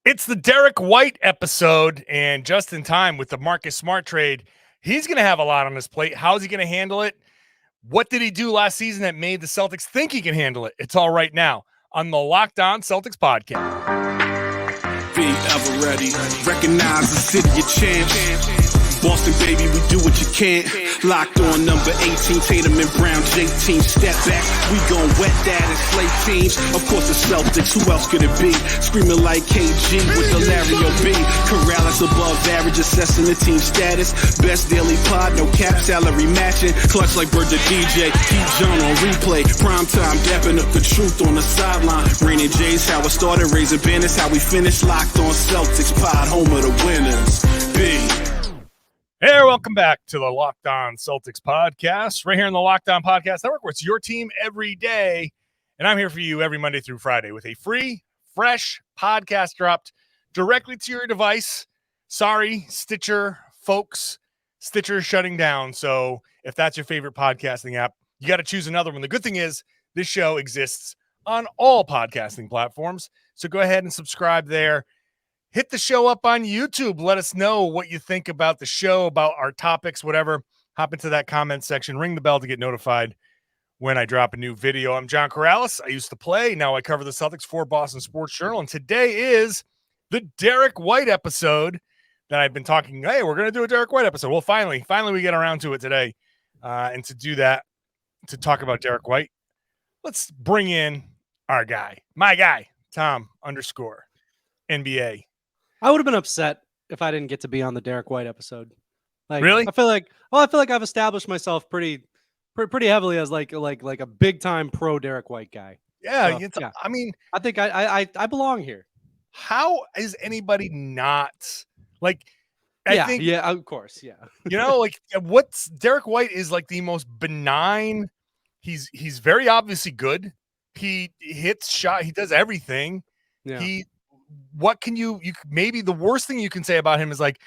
It's the Derrick White episode, and just in time with the Marcus Smart trade. He's going to have a lot on his plate. How's he going to handle it? What did he do last season that made the Celtics think he can handle it? It's all right now on the Locked On Celtics podcast. Be ever ready. Recognize the city of champs. Boston, baby, we do what you can't. Locked on number 18, Tatum and Brown, J-team, step back. We gon' wet that and slay teams. Of course, the Celtics, who else could it be? Screaming like KG with the Larry O.B. Karalis above average, assessing the team status. Best daily pod, no cap salary matching. Clutch like Bird the DJ, Heat John on replay. Prime time, dapping up the truth on the sideline. Raining J's, how it started, raising banners, how we finished. Locked on Celtics pod, home of the winners. B. Hey, welcome back to the Locked On Celtics podcast, right here in the Locked On Podcast Network, where it's your team every day. And I'm here for you every Monday through Friday with a free, fresh podcast dropped directly to your device. Sorry, Stitcher folks, Stitcher shutting down. So if that's your favorite podcasting app, you got to choose another one. The good thing is this show exists on all podcasting platforms. So go ahead and subscribe there. Hit the show up on YouTube. Let us know what you think about the show, about our topics, whatever. Hop into that comment section. Ring the bell to get notified when I drop a new video. I'm John Karalis. I used to play. Now I cover the Celtics for Boston Sports Journal. And today is the Derrick White episode that I've been talking. Hey, we're going to do a Derrick White episode. Well, finally we get around to it today. And to do that, to talk about Derrick White, let's bring in our guy, my guy, Tom _NBA. I would have been upset if I didn't get to be on the Derrick White episode. Like, really? I feel like I've established myself pretty heavily as like a big time pro Derrick White guy. Yeah, So, yeah. I mean, I think I belong here. How is anybody not like? I think, of course, yeah. Like what's Derrick White is like the most benign. He's very obviously good. He hits shot. He does everything. Yeah. What can you maybe the worst thing you can say about him is like,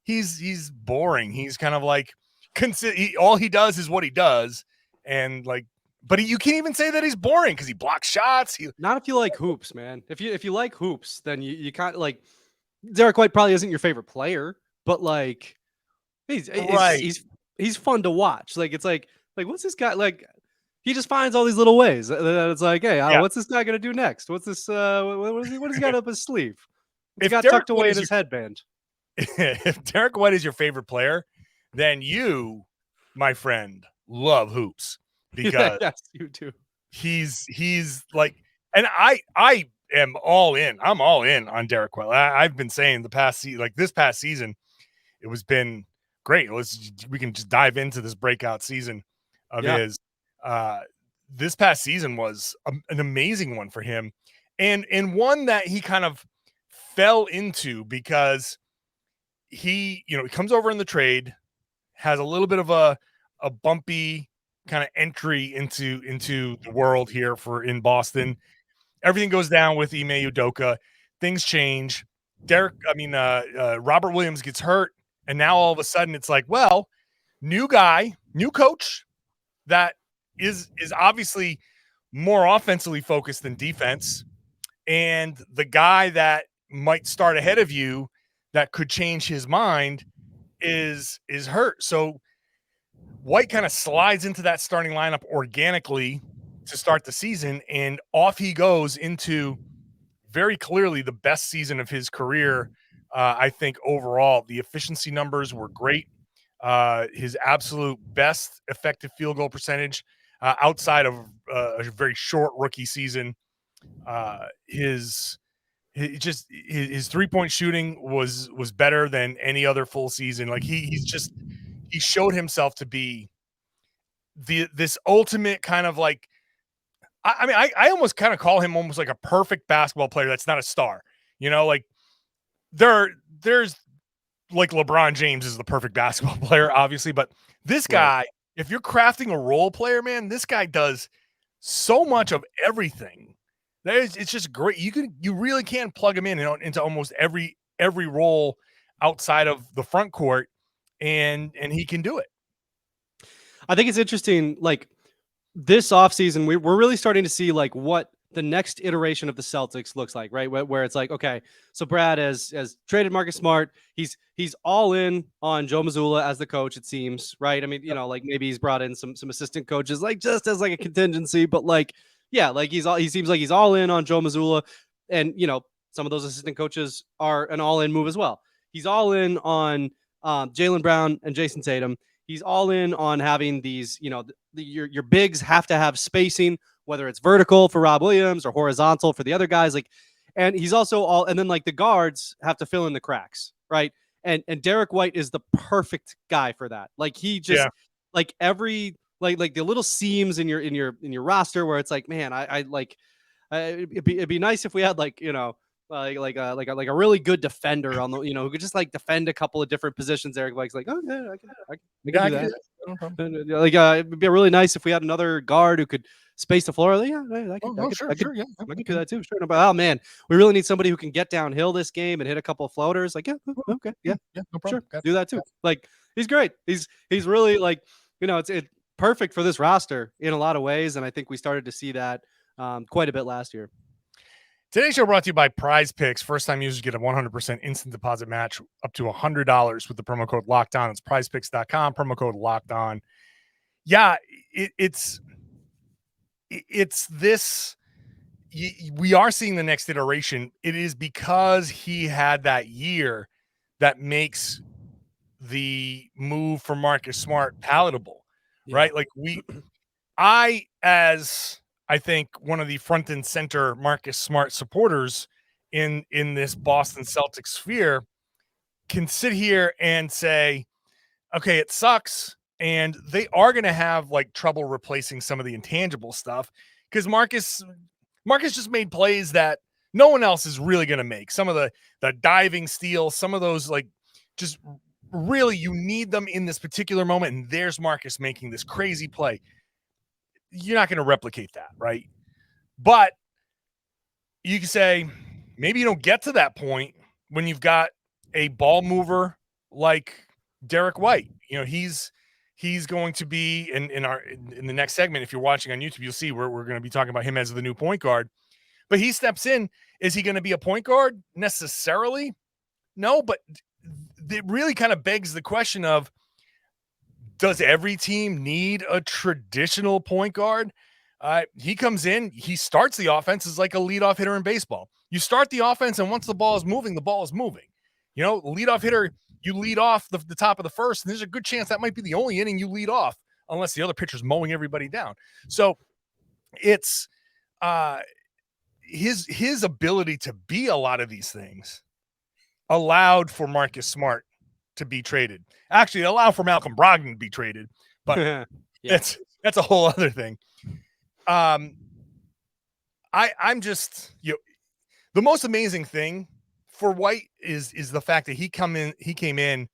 he's boring. He's kind of like all he does is what he does, and like, but you can't even say that he's boring because he blocks shots. Not if you like hoops, man. If you like hoops, then you can't like Derrick White probably isn't your favorite player, but like he's fun to watch. Like it's like what's this guy like? He just finds all these little ways that it's like, hey, what's this guy gonna do next? What's this? What has he got up his sleeve? He's got tucked away in his headband. If Derrick White is your favorite player, then you, my friend, love hoops because yes, you do. He's like, and I am all in. I'm all in on Derrick White. I've been saying this past season, it was been great. We can just dive into this breakout season of his. This past season was an amazing one for him, and one that he kind of fell into because he comes over in the trade, has a little bit of a bumpy kind of entry into the world here in Boston. Everything goes down with Ime Udoka. Things change. Robert Williams gets hurt, and now all of a sudden it's like, well, new guy, new coach that is obviously more offensively focused than defense, and the guy that might start ahead of you that could change his mind is hurt. So White kind of slides into that starting lineup organically to start the season, and off he goes into very clearly the best season of his career. I think overall the efficiency numbers were great. His absolute best effective field goal percentage outside of a very short rookie season. His 3-point shooting was better than any other full season. Like he showed himself to be this ultimate kind of like, I almost kind of call him almost like a perfect basketball player that's not a star. Like there's like LeBron James is the perfect basketball player, obviously, but this guy, right. If you're crafting a role player, man, this guy does so much of everything. It's just great. You really can plug him into almost every role outside of the front court, and he can do it. I think it's interesting. Like this offseason, we're really starting to see like what the next iteration of the Celtics looks like, right? Where it's like, okay, so Brad has traded Marcus Smart. He's all in on Joe Mazzulla as the coach, it seems, right? I mean, like maybe he's brought in some assistant coaches, like just as like a contingency, but like, yeah, like he seems like he's all in on Joe Mazzulla, and some of those assistant coaches are an all in move as well. He's all in on Jaylen Brown and Jayson Tatum. He's all in on having these, your bigs have to have spacing, whether it's vertical for Rob Williams or horizontal for the other guys. Like, and he's also and then like the guards have to fill in the cracks, right? And Derrick White is the perfect guy for that. Like he just like every like the little seams in your roster where it's like, man, I like it'd be nice if we had like like a really good defender on the who could just like defend a couple of different positions. Derrick White's like, oh yeah, I can do that. Like it'd be really nice if we had another guard who could space the floor. Like, yeah, I can do that too. Sure, but oh man, we really need somebody who can get downhill this game and hit a couple of floaters. Like, yeah, okay, yeah, no problem. Sure, do that too. Like, he's great. He's really like it's perfect for this roster in a lot of ways, and I think we started to see that quite a bit last year. Today's show brought to you by PrizePicks. First-time users get a 100% instant deposit match up to $100 with the promo code LOCKEDON. It's PrizePicks.com, promo code LOCKEDON. Yeah, it's this. We are seeing the next iteration. It is because he had that year that makes the move for Marcus Smart palatable, right? Like I think one of the front and center Marcus Smart supporters in this Boston Celtics sphere can sit here and say, okay, it sucks. And they are going to have like trouble replacing some of the intangible stuff because Marcus just made plays that no one else is really going to make. Some of the diving steals, some of those like just really you need them in this particular moment. And there's Marcus making this crazy play. You're not going to replicate that, right? But you can say maybe you don't get to that point when you've got a ball mover like Derrick White. He's going to be in the next segment. If you're watching on YouTube, you'll see we're going to be talking about him as the new point guard. But he steps in. Is he going to be a point guard necessarily? No, but it really kind of begs the question of, does every team need a traditional point guard? He comes in, he starts the offense as like a leadoff hitter in baseball. You start the offense, and once the ball is moving, the ball is moving. Leadoff hitter, you lead off the top of the first, and there's a good chance that might be the only inning you lead off, unless the other pitcher's mowing everybody down. So it's his ability to be a lot of these things allowed for Marcus Smart to be traded. Actually, it allowed for Malcolm Brogdon to be traded, but that's a whole other thing. I'm just the most amazing thing for White is the fact that he came in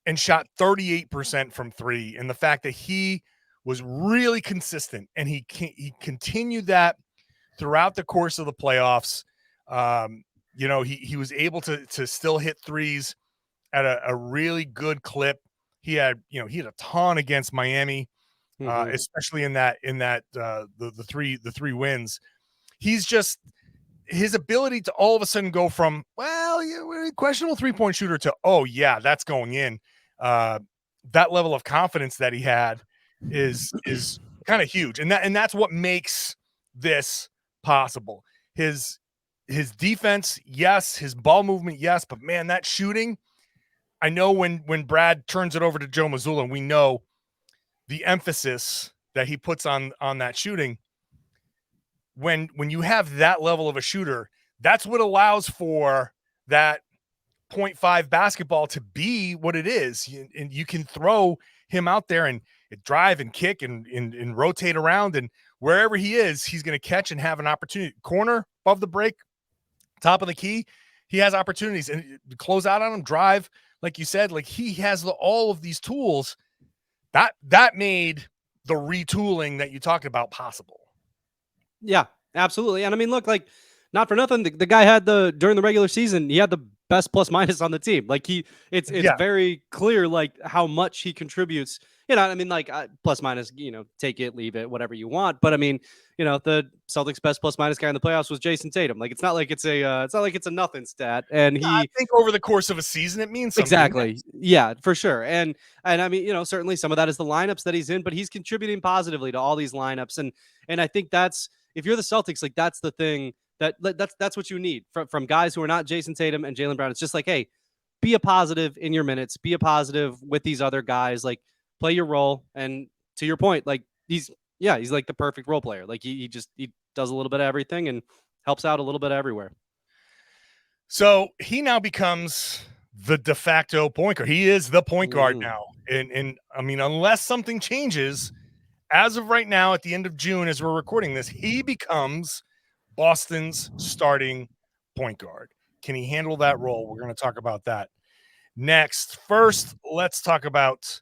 and shot 38% from three, and the fact that he was really consistent and he continued that throughout the course of the playoffs. He was able to still hit threes at a really good clip. He had a ton against Miami, especially in that the three wins. He's just his ability to all of a sudden go from questionable 3-point shooter to that's going in. That level of confidence that he had is kind of huge, and that's what makes this possible. His defense, yes. His ball movement, yes. But man, that shooting. I know when Brad turns it over to Joe Mazzulla, we know the emphasis that he puts on that shooting. When you have that level of a shooter, that's what allows for that 0.5 basketball to be what it is. And you can throw him out there and drive and kick and rotate around, and wherever he is, he's going to catch and have an opportunity. Corner, above the break, top of the key, he has opportunities and close out on him, drive. Like you said, like he has all of these tools that made the retooling that you talked about possible. Yeah, absolutely. And I mean, look, like not for nothing, the guy had during the regular season, he had the best plus minus on the team. Like it's very clear like how much he contributes. You know, I mean, like plus minus, take it, leave it, whatever you want. But I mean, the Celtics best plus minus guy in the playoffs was Jayson Tatum. Like it's not like it's a nothing stat. And I think over the course of a season it means something. Exactly. Yeah, for sure. And I mean, certainly some of that is the lineups that he's in, but he's contributing positively to all these lineups. And I think that's, if you're the Celtics, like that's the thing that's what you need from guys who are not Jayson Tatum and Jaylen Brown. It's just like, hey, be a positive in your minutes, be a positive with these other guys, like play your role. And to your point, like he's like the perfect role player. Like he does a little bit of everything and helps out a little bit everywhere. So he now becomes the de facto point guard. He is the point guard now. And I mean, unless something changes, as of right now, at the end of June, as we're recording this, he becomes Boston's starting point guard. Can he handle that role? We're going to talk about that next. First, let's talk about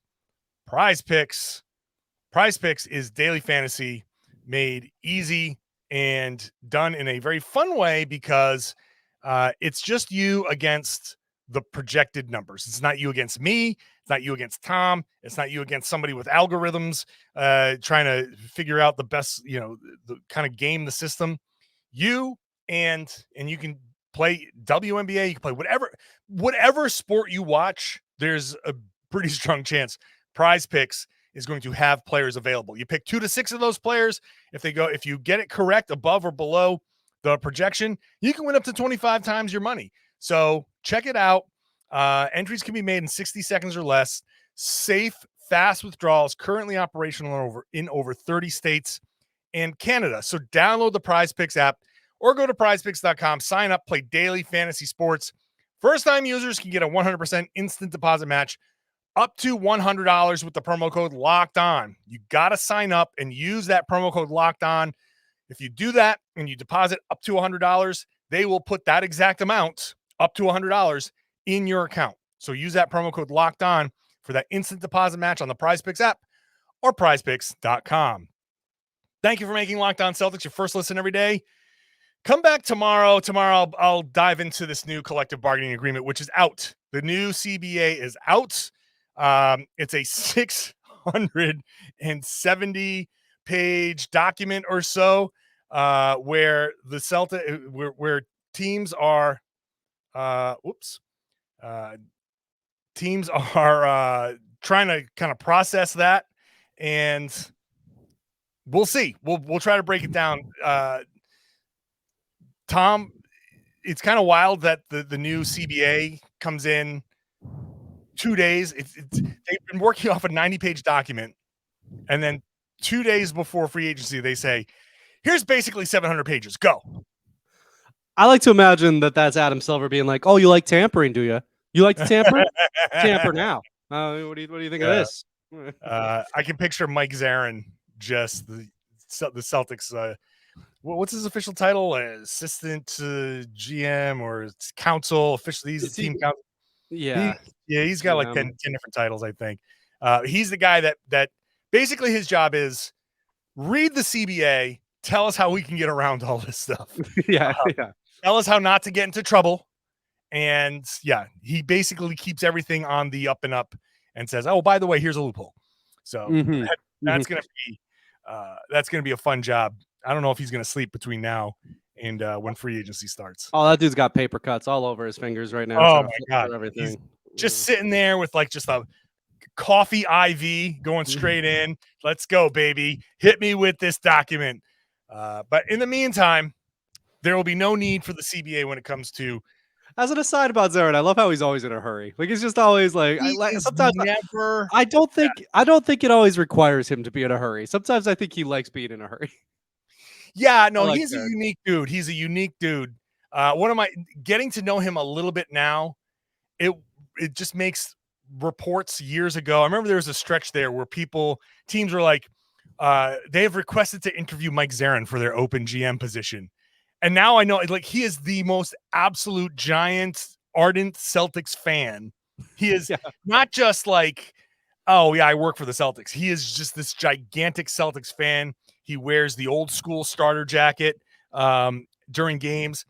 PrizePicks. PrizePicks is daily fantasy made easy and done in a very fun way because it's just you against the projected numbers. It's not you against me. It's not you against Tom. It's not you against somebody with algorithms trying to figure out the best, the kind of game the system. You and you can play WNBA. You can play whatever sport you watch. There's a pretty strong chance PrizePicks is going to have players available. You pick 2 to 6 of those players. If you get it correct above or below the projection, you can win up to 25 times your money. So check it out. Entries can be made in 60 seconds or less. Safe, fast withdrawals, currently operational in over 30 states and Canada. So download the PrizePicks app or go to prizepicks.com, sign up, play daily fantasy sports. First-time users can get a 100% instant deposit match up to $100 with the promo code Locked On. You got to sign up and use that promo code Locked On. If you do that and you deposit up to $100, they will put that exact amount, up to $100, in your account. So use that promo code Locked On for that instant deposit match on the PrizePicks app or prizepicks.com. Thank you for making Locked On Celtics your first listen every day. Come back tomorrow. Tomorrow I'll dive into this new collective bargaining agreement, which is out. The new CBA is out. It's a 670-page document or so, where where teams are, teams are trying to kind of process that, and we'll see. We'll try to break it down. Tom, it's kind of wild that the new CBA comes in 2 days. They've been working off a 90-page document, and then 2 days before free agency, they say, here's basically 700 pages. Go. I like to imagine that that's Adam Silver being like, oh, you like tampering, do you? You like to tamper? Tamper now. What do you think of this? I can picture Mike Zarin, just the Celtics. What's his official title? Assistant GM or counsel? Officially, he's the team counsel. Yeah. He's got like 10 different titles, I think. He's the guy that basically his job is read the CBA, tell us how we can get around all this stuff. Tell us how not to get into trouble. And he basically keeps everything on the up and up and says, oh, by the way, here's a loophole. So that's going to be a fun job. I don't know if he's going to sleep between now and when free agency starts. Oh, that dude's got paper cuts all over his fingers right now. Oh my God. Everything. He's just sitting there with like just a coffee IV going straight in. Let's go, baby. Hit me with this document. But in the meantime, there will be no need for the CBA when it comes to. As an aside about Zarin, I love how he's always in a hurry. Like he's just always like, sometimes never. I don't think it always requires him to be in a hurry. Sometimes I think he likes being in a hurry. Yeah, no, he's a unique dude. He's a unique dude. Getting to know him a little bit now, it just makes reports years ago. I remember there was a stretch there where teams were like, they have requested to interview Mike Zarin for their open GM position. And now I know, like, he is the most absolute giant, ardent Celtics fan. He is not just like, oh, yeah, I work for the Celtics. He is just this gigantic Celtics fan. He wears the old school starter jacket during games.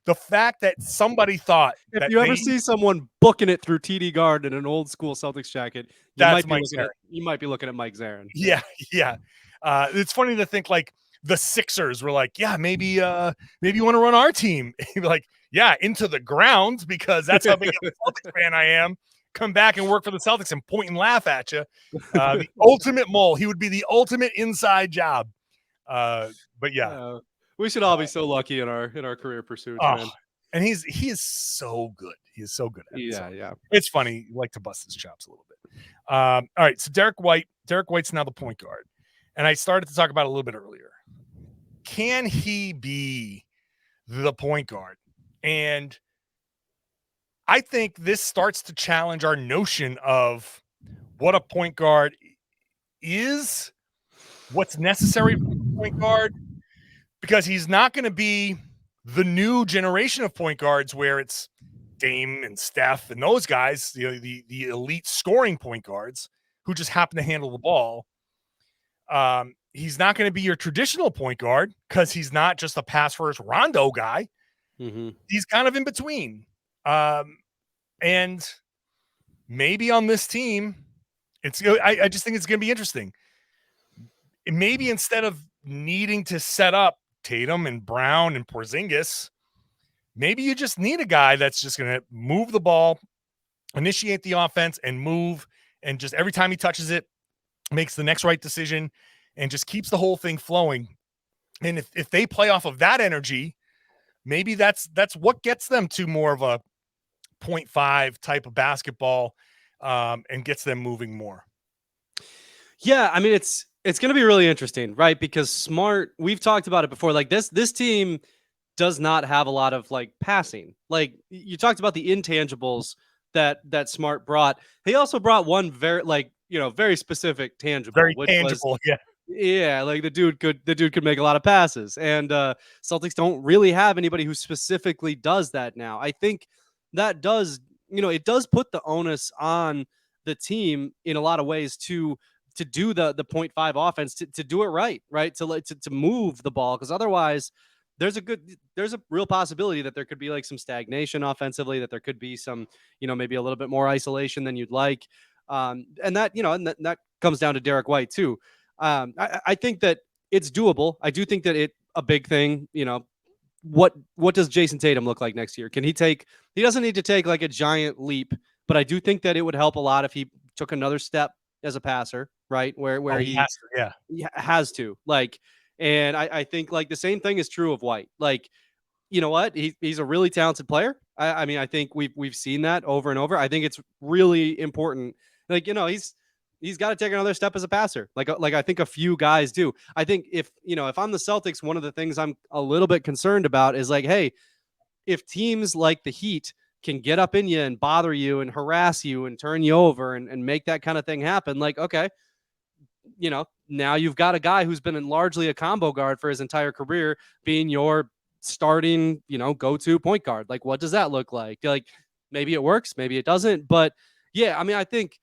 the fact that somebody thought if that you ever see someone booking it through TD Garden in an old school Celtics jacket, you might be looking at Mike Zarin. Yeah. It's funny to think like the Sixers were like, yeah, maybe you want to run our team. Like, yeah, into the ground, because that's how big of a Celtics fan I am. Come back and work for the Celtics and point and laugh at you. The ultimate mole. He would be the ultimate inside job. But yeah, we should all be so lucky in our career pursuits, man. And he is so good. He is so good at it. Yeah. It's funny. You like to bust his chops a little bit. All right. So Derrick White's now the point guard. And I started to talk about it a little bit earlier. Can he be the point guard? And I think this starts to challenge our notion of what a point guard is, what's necessary for a point guard, because he's not going to be the new generation of point guards where it's Dame and Steph and those guys, the elite scoring point guards who just happen to handle the ball. He's not going to be your traditional point guard because he's not just a pass first Rondo guy. Mm-hmm. He's kind of in between. And maybe on this team, I just think it's going to be interesting. Maybe instead of needing to set up Tatum and Brown and Porzingis, maybe you just need a guy that's just going to move the ball, initiate the offense, and move, and just every time he touches it, makes the next right decision, and just keeps the whole thing flowing. And if they play off of that energy, maybe that's what gets them to more of a 0.5 type of basketball, and gets them moving more. Yeah, I mean, it's going to be really interesting, right? Because Smart, we've talked about it before. Like this team does not have a lot of like passing. Like you talked about the intangibles that Smart brought. He also brought one very specific tangible, yeah, like the dude could make a lot of passes, and Celtics don't really have anybody who specifically does that now. I think that does, it does put the onus on the team in a lot of ways to do the 0.5 offense, to do it right, to move the ball, because otherwise there's a real possibility that there could be like some stagnation offensively, that there could be some, maybe a little bit more isolation than you'd like, and that comes down to Derrick White too. I think that it's doable. I do think that a big thing, what does Jayson Tatum look like next year? He doesn't need to take like a giant leap, but I do think that it would help a lot if he took another step as a passer, right? Where he has to, like, and I think like the same thing is true of White. Like, you know what? He's a really talented player. I mean, I think we've seen that over and over. I think it's really important. Like, he's got to take another step as a passer. Like I think a few guys do. I think if I'm the Celtics, one of the things I'm a little bit concerned about is like, hey, if teams like the Heat can get up in you and bother you and harass you and turn you over and make that kind of thing happen, like, okay, now you've got a guy who's been largely a combo guard for his entire career being your starting, go-to point guard. Like, what does that look like? Like, maybe it works, maybe it doesn't. But yeah, I mean, I think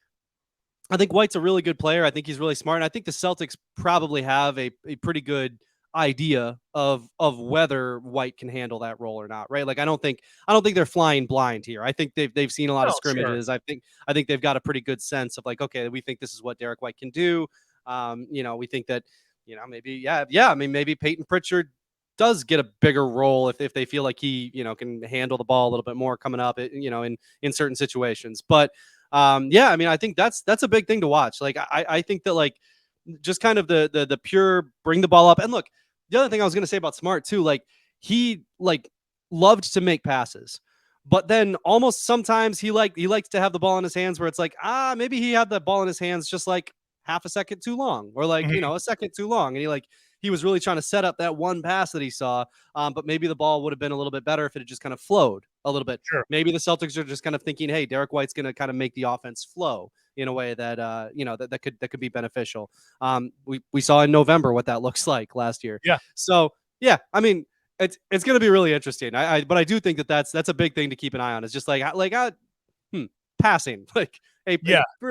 White's a really good player. I think he's really smart. And I think the Celtics probably have a pretty good idea of whether White can handle that role or not, right? Like, I don't think they're flying blind here. I think they've seen a lot of scrimmages. Sure. I think they've got a pretty good sense of like, okay, we think this is what Derrick White can do. We think that, maybe, I mean, maybe Peyton Pritchard does get a bigger role if they feel like he, can handle the ball a little bit more coming up, in certain situations. But I mean, I think that's a big thing to watch. Like, I think that like just kind of the pure bring the ball up. And look, the other thing I was going to say about Smart too, like he like loved to make passes, but then almost sometimes he likes to have the ball in his hands where it's like, maybe he had the ball in his hands just like half a second too long, or like, a second too long. And he was really trying to set up that one pass that he saw. But maybe the ball would have been a little bit better if it had just kind of flowed a little bit. Sure. Maybe the Celtics are just kind of thinking, hey, Derrick White's going to kind of make the offense flow in a way that, that could be beneficial. We saw in November what that looks like last year. Yeah. So yeah, I mean, it's going to be really interesting. But I do think that that's a big thing to keep an eye on. It's just passing, like a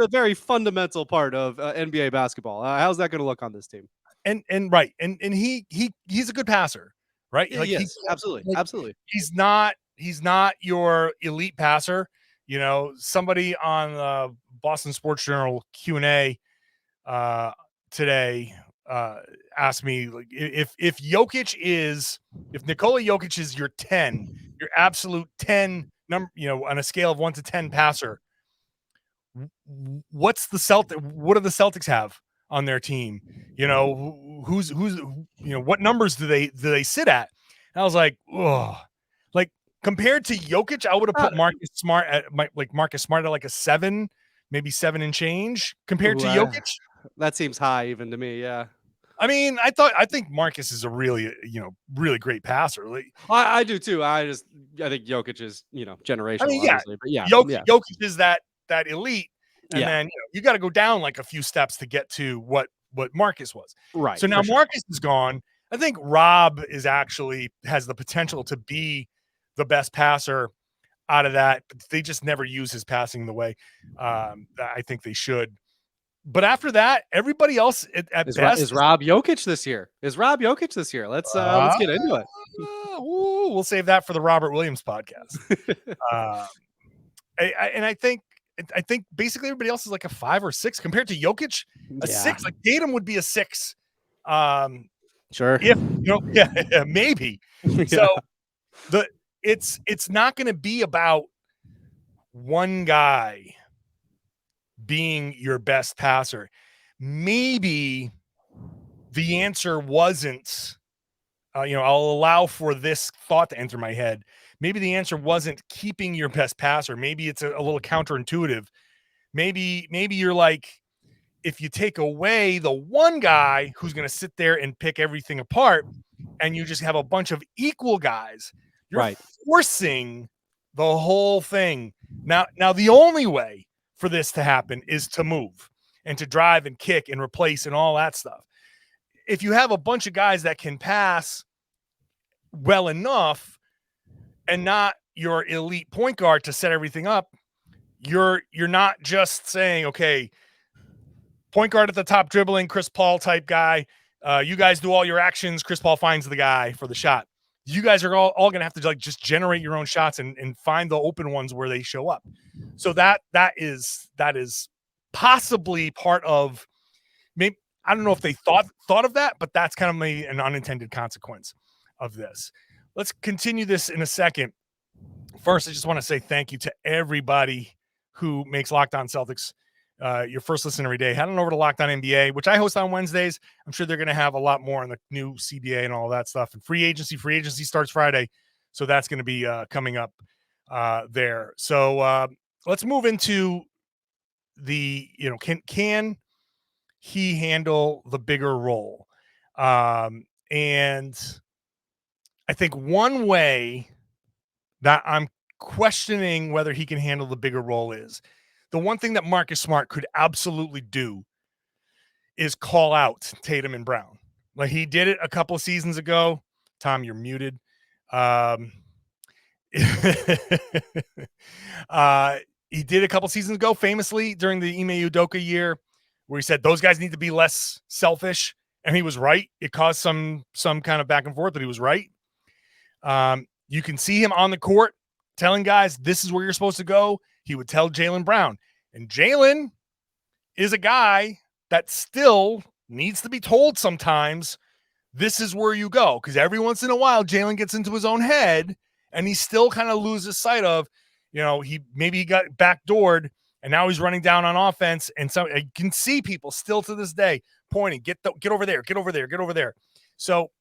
very fundamental part of NBA basketball. How's that going to look on this team? And right. And he's a good passer. right? Like, yes, absolutely. He's not your elite passer. Somebody on the Boston Sports Journal Q&A today asked me, like, if Nikola Jokic is your 10, your absolute 10 number, on a scale of 1 to 10 passer, what do the Celtics have on their team? Who's what numbers do they sit at? And I was like, oh, like compared to Jokic, I would have put Marcus Smart at like a 7, maybe 7 and change compared to Jokic. That seems high even to me. Yeah. I mean, I think Marcus is a really great passer. Like, I do too. I think Jokic is, generational. I mean, yeah, obviously, but yeah, Jokic is that elite, and Yeah. then you got to go down like a few steps to get to what Marcus was. Right. So now Marcus is gone. I think Rob has the potential to be the best passer out of that, but they just never use his passing the way I think they should. But after that, everybody else at best is Rob Jokic this year. Let's get into it. We'll save that for the Robert Williams podcast. I think basically everybody else is like a 5 or 6 compared to Jokic. A 6, like Tatum would be a 6. Sure. If maybe. So it's not going to be about one guy being your best passer. Maybe the answer wasn't, I'll allow for this thought to enter my head. Maybe the answer wasn't keeping your best passer. Maybe it's a little counterintuitive. Maybe you're like, if you take away the one guy who's going to sit there and pick everything apart and you just have a bunch of equal guys, you're forcing the whole thing. Now the only way for this to happen is to move and to drive and kick and replace and all that stuff. If you have a bunch of guys that can pass well enough and not your elite point guard to set everything up, you're not just saying, okay, point guard at the top dribbling, Chris Paul type guy. You guys do all your actions. Chris Paul finds the guy for the shot. You guys are all going to have to like just generate your own shots and find the open ones where they show up. So that is possibly part of, maybe, I don't know if they thought of that, but that's kind of maybe an unintended consequence of this. Let's continue this in a second. First, I just want to say thank you to everybody who makes Locked On Celtics your first listen every day. Head on over to Locked On NBA, which I host on Wednesdays. I'm sure they're going to have a lot more on the new CBA and all that stuff. And free agency starts Friday, so that's going to be coming up there. So let's move into the, can he handle the bigger role? And I think one way that I'm questioning whether he can handle the bigger role is the one thing that Marcus Smart could absolutely do is call out Tatum and Brown. Like he did it a couple of seasons ago. Tom, you're muted. He did a couple seasons ago, famously during the Ime Udoka year, where he said those guys need to be less selfish, and he was right. It caused some kind of back and forth, but he was right. You can see him on the court telling guys, this is where you're supposed to go. He would tell Jaylen Brown, and Jaylen is a guy that still needs to be told sometimes, this is where you go. Because every once in a while, Jaylen gets into his own head, and he still kind of loses sight of, he got backdoored, and now he's running down on offense. And so I can see people still to this day pointing, get over there, get over there, get over there. So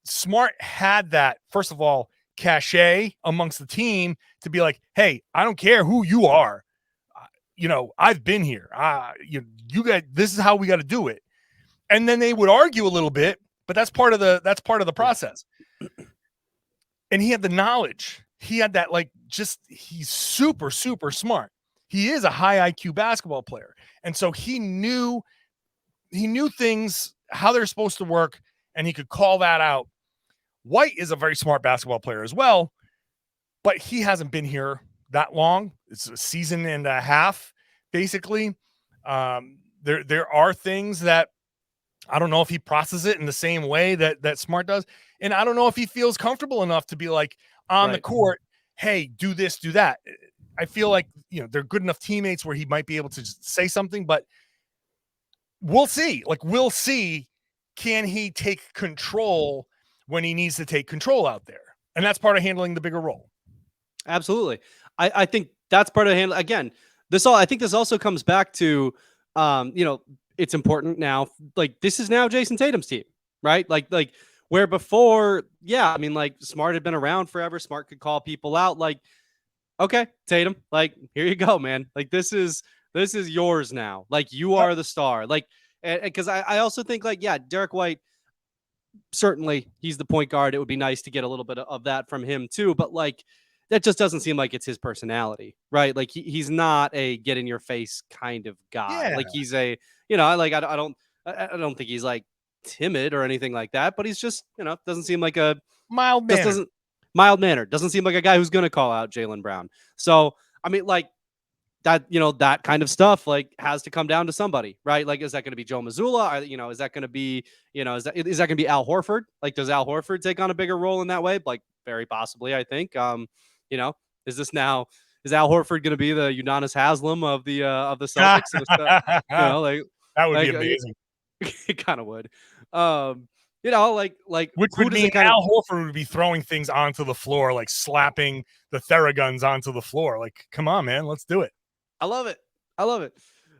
Smart had that, first of all, cachet amongst the team to be like, hey, I don't care who you are. I've been here. You guys, this is how we got to do it. And then they would argue a little bit, but that's part of the process. And he had the knowledge. He had that, he's super, super smart. He is a high IQ basketball player. And so he knew things, how they're supposed to work, and he could call that out. White is a very smart basketball player as well, but he hasn't been here that long. It's a season and a half, basically. There are things that I don't know if he processes it in the same way that Smart does. And I don't know if he feels comfortable enough to be like on the court, hey, do this, do that. I feel like, they're good enough teammates where he might be able to just say something, but we'll see. Like, we'll see. Can he take control when he needs to take control out there? And that's part of handling the bigger role. Absolutely. I think that's part of handling. Again, I think this also comes back to, it's important now. Like, this is now Jayson Tatum's team, right? Like where before, yeah, I mean, like, Smart had been around forever. Smart could call people out. Like, okay, Tatum, like, here you go, man. Like, this is yours now. Like, you are the star. Like, because I also think, like, yeah, Derrick White, certainly he's the point guard. It would be nice to get a little bit of that from him too. But like, that just doesn't seem like it's his personality, right? Like, he's not a get in your face kind of guy. Yeah. Like, he's a, I don't think he's like timid or anything like that, but he's just, doesn't seem like a mild mannered. Doesn't seem like a guy who's going to call out Jaylen Brown. So, I mean, like, that, that kind of stuff, like, has to come down to somebody, right? Like, is that going to be Joe Mazzulla? Is that going to be, is that going to be Al Horford? Like, does Al Horford take on a bigger role in that way? Like, very possibly, I think. Is Al Horford going to be the Udonis Haslem of the Celtics? Like, that would be amazing. It kind of would. Which would mean Al Horford would be throwing things onto the floor, like slapping the Theraguns onto the floor. Like, come on, man, let's do it. I love it.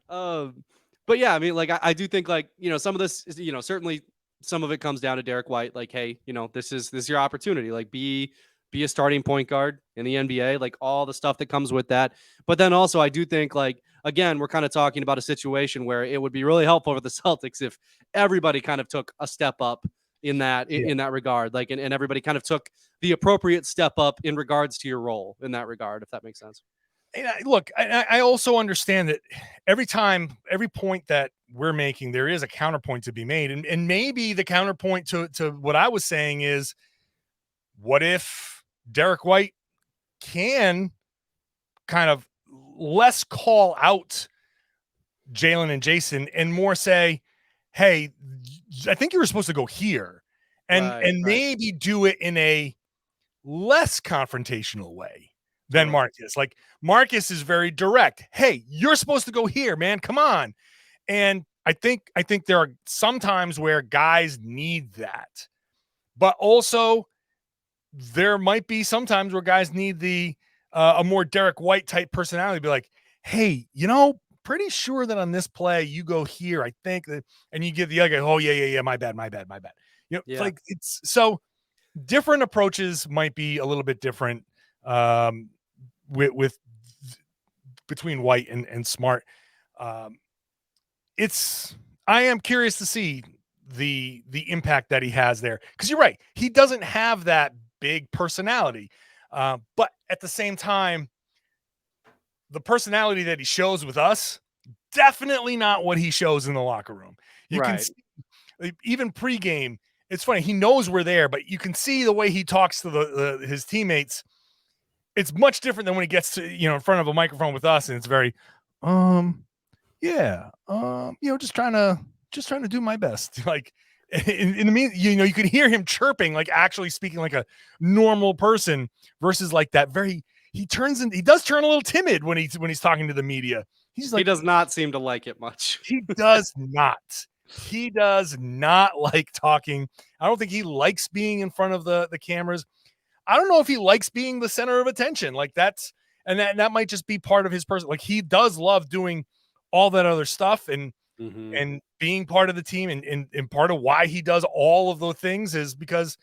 But yeah, I mean, like, I do think, like, some of this is, certainly some of it comes down to Derrick White. Like, hey, this is your opportunity. Like, be a starting point guard in the NBA, like, all the stuff that comes with that. But then also, I do think, like, again, we're kind of talking about a situation where it would be really helpful for the Celtics if everybody kind of took a step up in that regard, like, and everybody kind of took the appropriate step up in regards to your role in that regard, if that makes sense. And look, I also understand that every point that we're making, there is a counterpoint to be made. And maybe the counterpoint to what I was saying is, what if Derrick White can kind of less call out Jaylen and Jayson and more say, hey, I think you were supposed to go here, and maybe do it in a less confrontational way than Marcus. Like, Marcus is very direct. Hey, you're supposed to go here, man. Come on. And I think there are some times where guys need that, but also there might be some times where guys need a more Derrick White type personality to be like, hey, pretty sure that on this play you go here, I think that, and you give the other guy, oh yeah, my bad. Like, it's so different approaches might be a little bit different with between White and Smart. I am curious to see the impact that he has there, because you're right, he doesn't have that big personality, but at the same time, the personality that he shows with us, definitely not what he shows in the locker room. You can see, even pregame, it's funny, he knows we're there, but you can see the way he talks to his teammates. It's much different than when he gets to, in front of a microphone with us, and it's very, just trying to do my best. Like, in the mean, you can hear him chirping, like actually speaking like a normal person, versus like that very, he does turn a little timid when he's talking to the media. He's like, he does not seem to like it much. He does not. He does not like talking. I don't think he likes being in front of the cameras. I don't know if he likes being the center of attention. Like, that might just be part of his person. Like, he does love doing all that other stuff and being part of the team, and part of why he does all of those things is because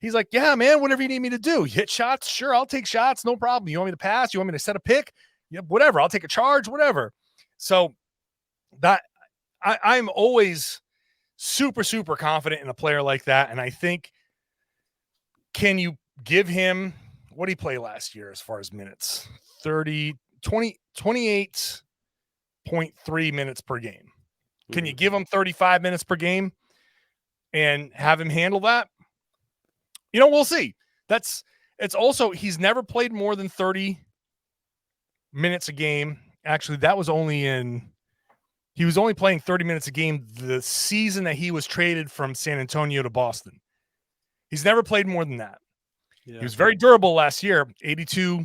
he's like, yeah, man, whatever you need me to do. Hit shots, sure, I'll take shots, no problem. You want me to pass? You want me to set a pick? Yeah, whatever. I'll take a charge, whatever. So that I'm always super, super confident in a player like that. And I think, can you give him, what did he play last year as far as minutes? 28.3 minutes per game. Can you give him 35 minutes per game and have him handle that? We'll see. It's also, he's never played more than 30 minutes a game. Actually, that was only in He was only playing 30 minutes a game the season that he was traded from San Antonio to Boston. He's never played more than that. Yeah. He was very durable last year, 82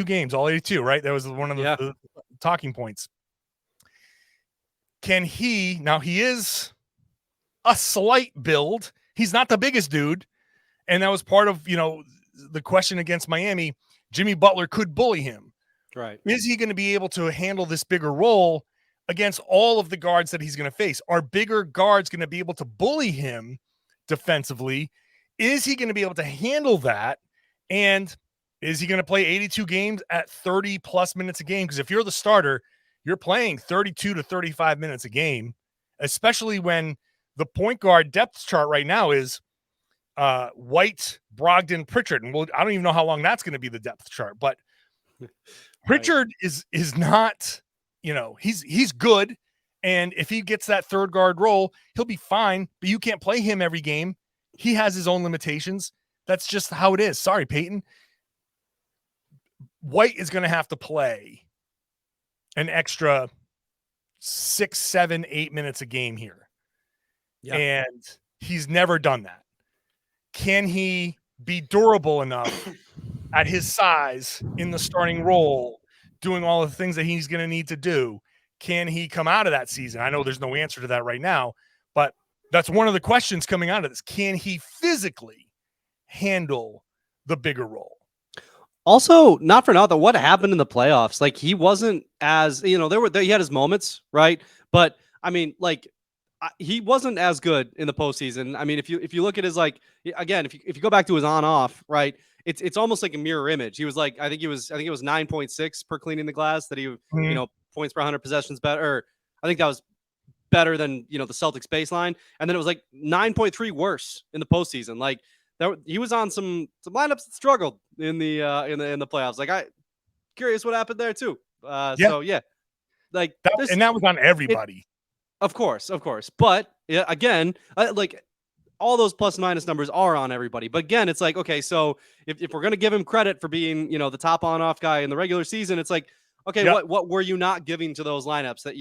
games, all 82, right? That was one of the talking points. Can he, now he is a slight build. He's not the biggest dude. And that was part of, the question against Miami. Jimmy Butler could bully him. Right. Is he going to be able to handle this bigger role against all of the guards that he's going to face? Are bigger guards going to be able to bully him defensively? Is he going to be able to handle that? And is he going to play 82 games at 30 plus minutes a game? Because if you're the starter, you're playing 32 to 35 minutes a game, especially when the point guard depth chart right now is White, Brogdon, Pritchard. And I don't even know how long that's going to be the depth chart, but Pritchard is not, he's good. And if he gets that third guard role, he'll be fine, but you can't play him every game. He has his own limitations. That's just how it is. Sorry, Peyton. White is going to have to play an extra 6, 7, 8 minutes a game here. Yeah. And he's never done that. Can he be durable enough at his size in the starting role, doing all the things that he's going to need to do? Can he come out of that season? I know there's no answer to that right now, but that's one of the questions coming out of this. Can he physically handle the bigger role? Also, not for nothing, what happened in the playoffs? Like, he wasn't as, he had his moments, right? But I mean, like, he wasn't as good in the postseason. I mean, if you look at his, like, again, if you go back to his on-off, right, it's almost like a mirror image. He was like, I think it was 9.6 per cleaning the glass that he, points per 100 possessions better. I think that was better than, the Celtics baseline. And then it was like 9.3 worse in the postseason. Like, he was on some lineups that struggled in the playoffs. Like, I curious what happened there too. So yeah, like that, and that was on everybody. Of course. But yeah, again, like all those plus minus numbers are on everybody. But again, it's like, okay, so if we're going to give him credit for being, the top on off guy in the regular season, it's like, okay, what were you not giving to those lineups that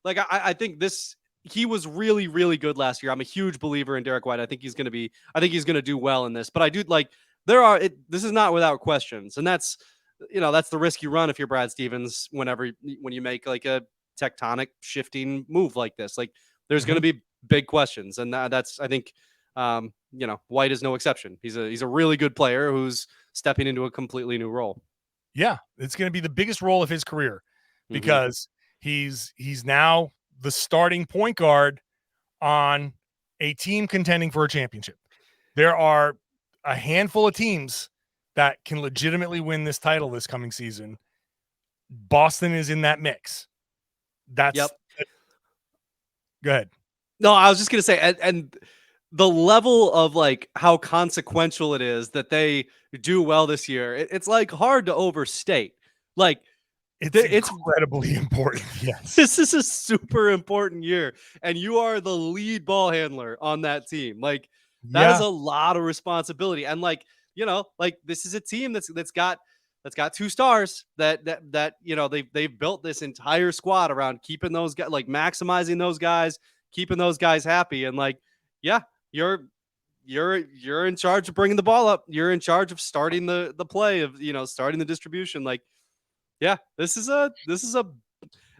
like, I think this, he was really, really good last year. I'm a huge believer in Derrick White. I think he's going to do well in this, but I do like, this is not without questions. And that's the risk you run if you're Brad Stevens, when you make like a tectonic shifting move like this. Like, there's going to be big questions. And that's, I think, White is no exception. He's a really good player who's stepping into a completely new role. Yeah. It's going to be the biggest role of his career because he's now the starting point guard on a team contending for a championship. There are a handful of teams that can legitimately win this title this coming season. Boston is in that mix. Go ahead. No, I was just going to say, and the level of like how consequential it is that they do well this year, it's like hard to overstate. Like, it's incredibly important. Yes. This is a super important year, and you are the lead ball handler on that team. Like, that is a lot of responsibility. And like, like this is a team that's got 2 stars that they've built this entire squad around keeping those guys, like maximizing those guys, keeping those guys happy. And like, you're in charge of bringing the ball up. You're in charge of starting the play, of starting the distribution. Like, this is a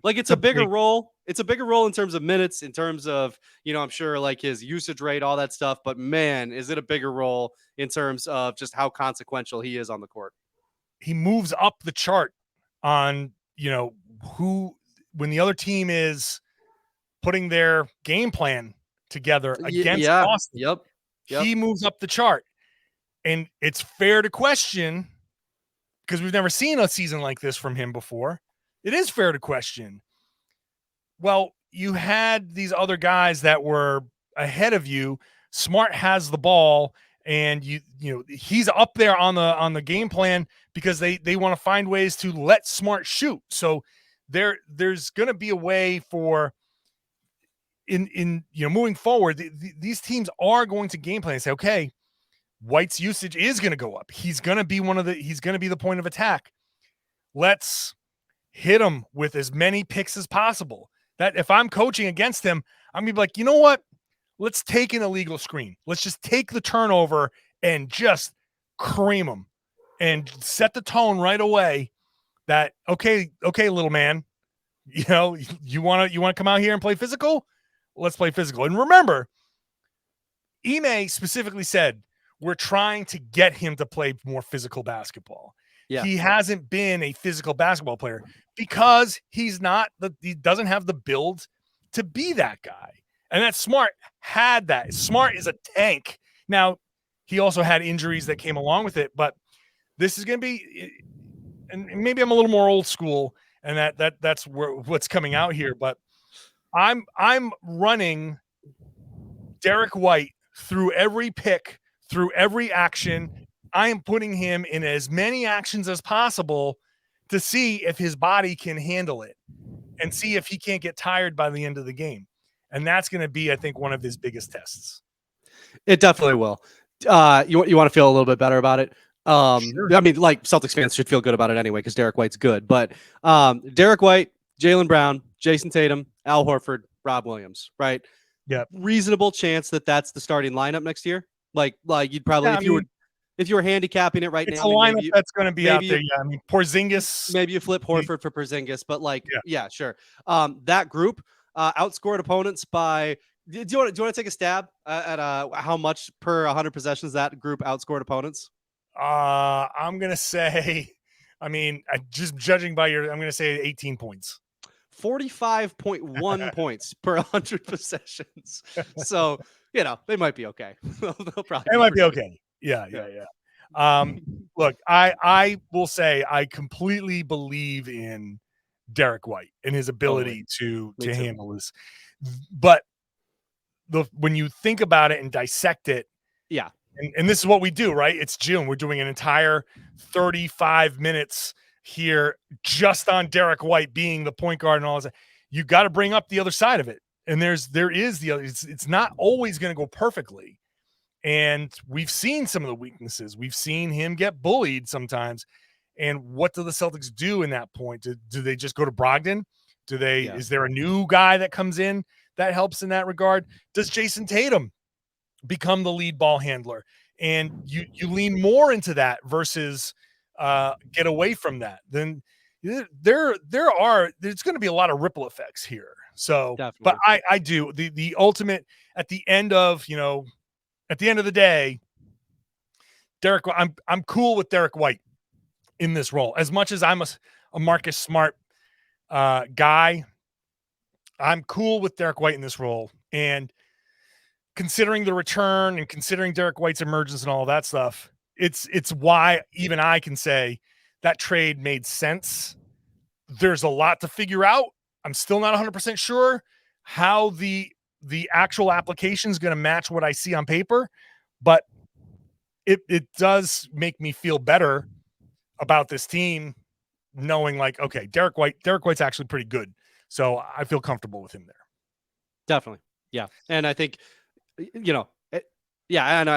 like, it's a bigger role. It's a bigger role in terms of minutes, in terms of, I'm sure like his usage rate, all that stuff. But man, is it a bigger role in terms of just how consequential he is on the court. He moves up the chart on, when the other team is putting their game plan together against Boston. Yep. He moves up the chart. And it's fair to question, because we've never seen a season like this from him before. It is fair to question. Well, you had these other guys that were ahead of you. Smart has the ball, and he's up there on the game plan because they want to find ways to let Smart shoot. So there's going to be a way for in moving forward. These teams are going to game plan and say, okay, White's usage is going to go up. He's going to be the point of attack. Let's hit him with as many picks as possible. That if I'm coaching against him, I'm gonna be like, you know what? Let's take an illegal screen. Let's just take the turnover and just cream him and set the tone right away that, okay, little man, you know, you want to come out here and play physical? Let's play physical. And remember, Ime specifically said, we're trying to get him to play more physical basketball. Yeah. He hasn't been a physical basketball player because he doesn't have the build to be that guy. And that Smart had that. Smart is a tank. Now, he also had injuries that came along with it, but this is going to be, and maybe I'm a little more old school, and that's what's coming out here, but I'm running Derrick White through every pick, through every action. I am putting him in as many actions as possible to see if his body can handle it and see if he can't get tired by the end of the game. And that's going to be, I think, one of his biggest tests. It definitely will. You want to feel a little bit better about it? Sure. I mean, like, Celtics fans should feel good about it anyway because Derrick White's good. But Derrick White, Jaylen Brown, Jayson Tatum, Al Horford, Rob Williams, right? Yeah. Reasonable chance that that's the starting lineup next year. Like you'd probably, if you were handicapping it right now, it's a lineup that's going to be out there. Yeah, I mean, Porzingis. Maybe you flip Horford for Porzingis, but yeah, sure. That group outscored opponents by. Do you want to take a stab at how much per 100 possessions that group outscored opponents? I'm gonna say, I mean, just judging by I'm gonna say 18 points. 45.1 points per 100 possessions. So, you know, they might be okay. They might be okay. Yeah. Look, I will say I completely believe in Derrick White and his ability to handle this. But when you think about it and dissect it, yeah. And this is what we do, right? It's June. We're doing an entire 35 minutes here just on Derrick White being the point guard and all that. You got to bring up the other side of it. And there is the other. It's not always going to go perfectly. And we've seen some of the weaknesses. We've seen him get bullied sometimes. And what do the Celtics do in that point? Do they just go to Brogdon? Is there a new guy that comes in that helps in that regard? Does Jayson Tatum become the lead ball handler? And you lean more into that versus get away from that. Then there's going to be a lot of ripple effects here. So, definitely. But I do the ultimate at the end of the day, Derrick, I'm cool with Derrick White in this role. As much as I'm a Marcus Smart guy, I'm cool with Derrick White in this role. And considering the return and considering Derrick White's emergence and all that stuff, it's why even I can say that trade made sense. There's a lot to figure out. I'm still not 100% sure how the actual application is going to match what I see on paper, but it does make me feel better about this team knowing okay, Derrick White's actually pretty good. So I feel comfortable with him there. Definitely. Yeah. And I think, I know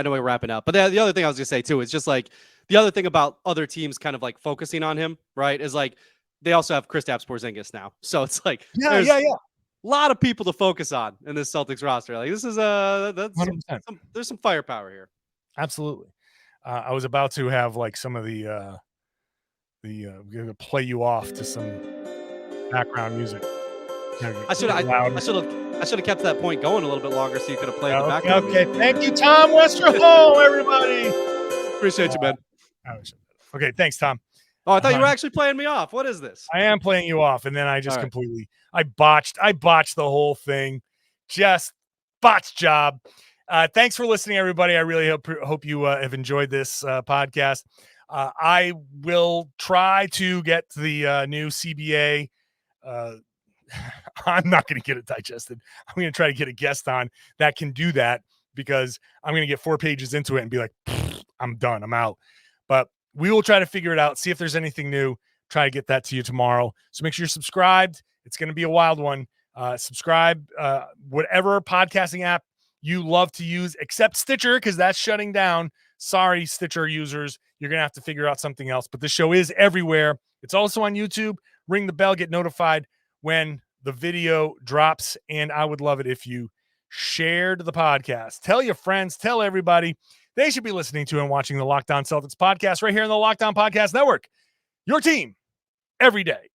we're wrapping up, but the other thing I was gonna say too, is just the other thing about other teams kind of focusing on him, right, is they also have Kristaps Porzingis now. So it's there's a lot of people to focus on in this Celtics roster. This is there's some firepower here. Absolutely. I was about to have some of the going to play you off to some background music. I should have kept that point going a little bit longer so you could have played the background. Okay, thank you, Tom Westerholm, everybody. Appreciate you, man. Okay, thanks, Tom. Oh, I thought you were actually playing me off. What is this? I am playing you off, and then I just I botched the whole thing. Just botched job. Thanks for listening, everybody. I really hope you have enjoyed this podcast. I will try to get the new CBA. I'm not going to get it digested. I'm going to try to get a guest on that can do that because I'm going to get 4 pages into it and be like, I'm done. I'm out. But we will try to figure it out, see if there's anything new, try to get that to you tomorrow. So make sure you're subscribed. It's going to be a wild one. Subscribe, whatever podcasting app you love to use, except Stitcher, because that's shutting down. Sorry, Stitcher users. You're going to have to figure out something else. But the show is everywhere. It's also on YouTube. ring the bell, get notified when the video drops. And I would love it if you shared the podcast. Tell your friends, tell everybody. They should be listening to and watching the Locked On Celtics podcast right here in the Locked On Podcast Network. Your team every day.